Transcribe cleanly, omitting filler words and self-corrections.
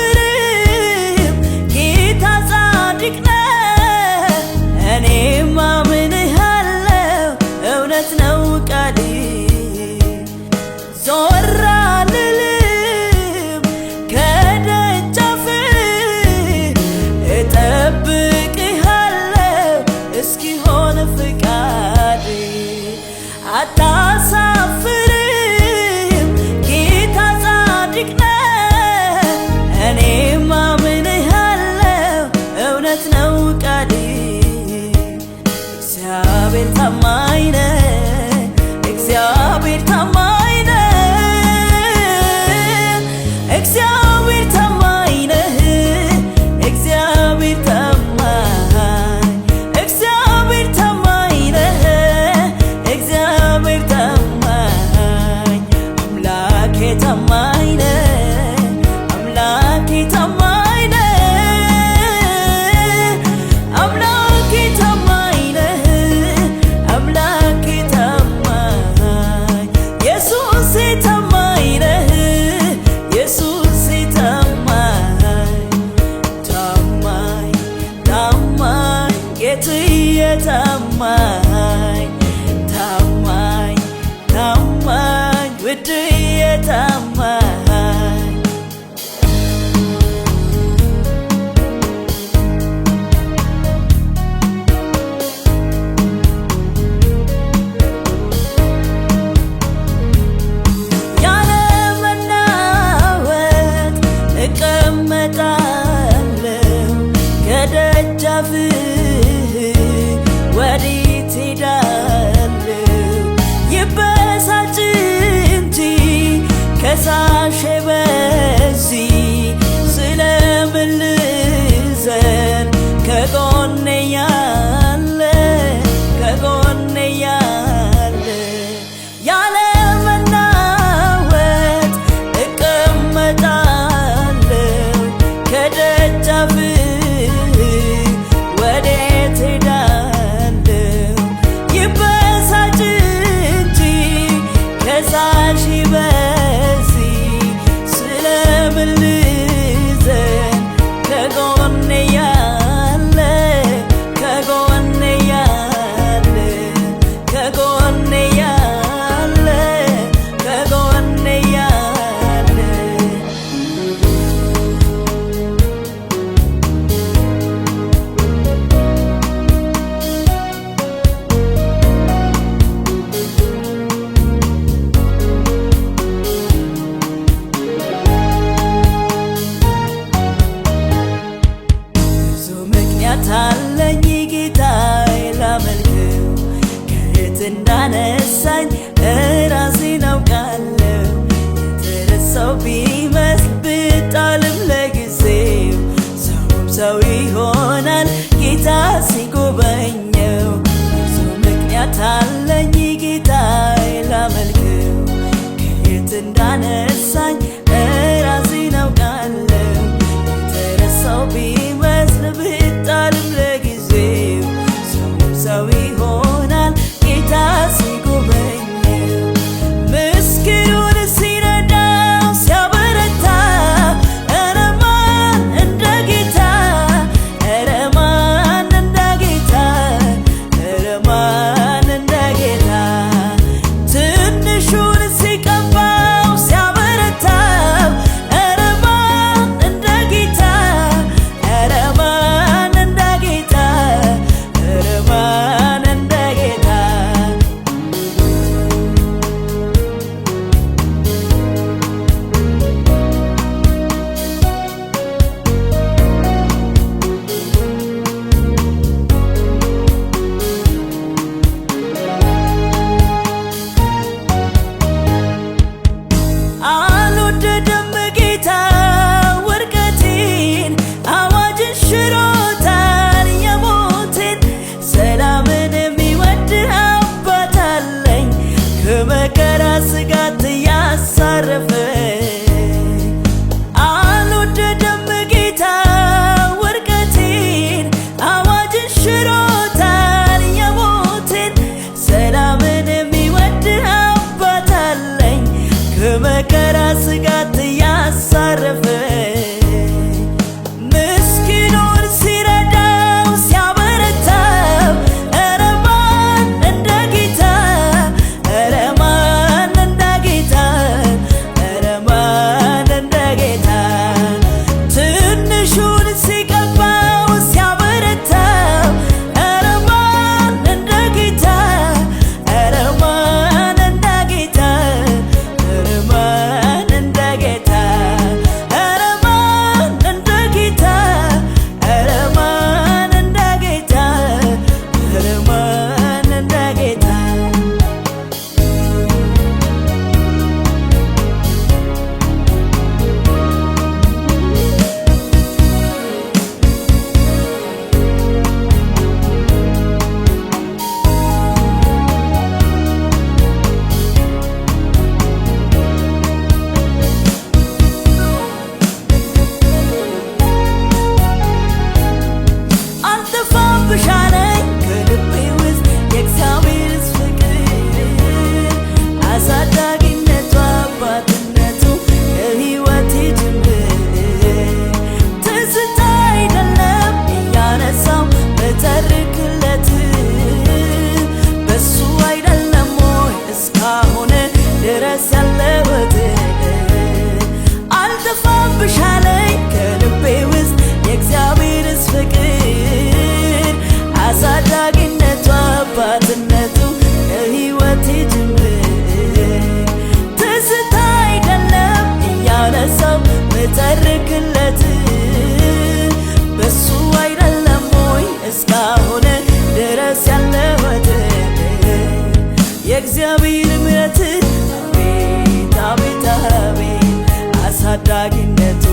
አታሳፍርም ጌታ ጻድቅ ነህ እኔም አምንሃለሁ እውነት ነው ቃልህ ዞር አልልም ከደጃፍህ እጠብቅሃለሁ እስኪሆን ፍቃድህ አታሳፍርም ጌታ ጻድቅ ነህ እኔም አምንሃለሁ እውነት ነው ቃልህ እግዚአብሔር ታማኝ ነህ እግዚአብሔር ታማኝ ነህ እግዚአብሔር ታማኝ ነህ እግዚአብሔር ታማኝ እግዚአብሔር ታማኝ ነህ እግዚአብሔር ታማኝ አምላኬ ታማኝ ነህ አምላኬ ታማኝ ነህ አምላኬ ታማኝ ነህ አምላኬ ታማኝ ኢየሱሴ ታማኝ ነህ ኢየሱሴ ታማኝ ታማኝ ታማኝ ጌትዬ ታማኝ ታማኝ ታማኝ ውድዬ ታማኝ ያለ መናወጥ እቀመጣለሁ ከደጃፍህ ወዴት ሄዳለሁ ይበሳጭ እንጂ ከሳሼ በዚህ ስለምን ልዘን ከጎኔ ያለ ከጎኔ ያለ ያለ መናወጥ እቀመጣለሁ ከደጃፍህ ወዴት ሄዳለሁ ይበሳጭ እንጂ ከሳሽ በዚህ ስለምን ልዘን ከጎኔ ያለ ከጎኔ ያለ ከጎኔ ያለ ከጎኔ ያለ ብዙ ምክንያት አለኝ ጌታዬ ላመልከው ከየት እንዳነሳኝ እራሴን አውቃለሁ የተረሳው ቢመስል ብጣልም ለጊዜው ሰውም ሰው ይሆናል ጌታ ሲጎበኘው ብዙ ምክንያት አለኝ ጌታዬ ላመልከው ከየት እንዳነሳኝ እራሴን አውቃለሁ የተረሳው ቢመስል ብጣልም ለጊዜው ሰውም ሰው ይሆናል ጌታ ሲጎበኘው ምስኪኑን ሲረዳው ሲያበረታው ረብሻለኝ ከልቤ ውስጥ የእግዚአብሔርስ ፍቅር አሳዳጊነቱ አባትነቱ የሕይወቴ ጅምር ትዝታ አይደለም እያነሳው ምተርክለት በሱ አይደለም ወይ እስካሁን ድረስ ያለሁት የእግዚአብሔር ምሕረት አቤት አቤት አቤት አሳዳጊነቱ